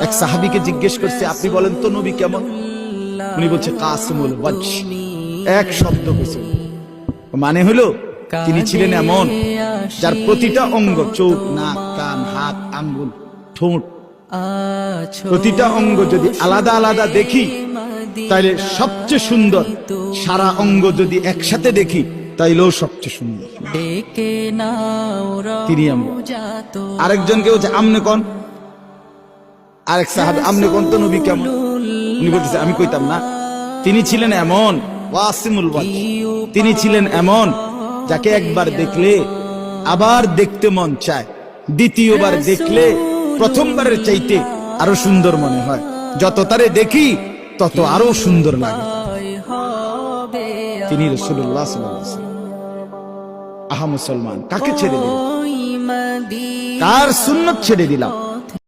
এক সাহাবীকে জিজ্ঞেস করছে, আপনি বলেন তো নবী কেমন? উনি বলছে কাসিমুল ওয়াজহ। এক শব্দ বলছে, মানে হলো তিনি ছিলেন এমন যার প্রতিটা অঙ্গ, চোখ, নাক, কান, হাত, আঙ্গুল, ঠোঁট, প্রতিটা অঙ্গ যদি আলাদা আলাদা দেখি তাইলে সবচেয়ে সুন্দর, সারা অঙ্গ যদি একসাথে দেখি তাইলেও সবচেয়ে সুন্দর। তিনি আমরা। আরেকজনকে বলছে আমনে কোন, আরেক সাহাবী আমনে কোন তো নবী কেমন? উনি বলতেছে আমি কইতাম না, তিনি ছিলেন এমন ওয়াসিমুল ওয়াজহ, তিনি ছিলেন এমন যাকে একবার দেখলে আবার দেখতে মন চায়, দ্বিতীয়বার দেখলে প্রথমবারের চাইতে আরো সুন্দর মনে হয়, যত তারে দেখি তত আরো সুন্দর লাগে। তিনি রাসূলুল্লাহ সাল্লাল্লাহু আলাইহি ওয়াসাল্লাম। আহা মুসলমান, কাকে ছেড়ে দিলাম? কার সুন্নাত ছেড়ে দিলাম?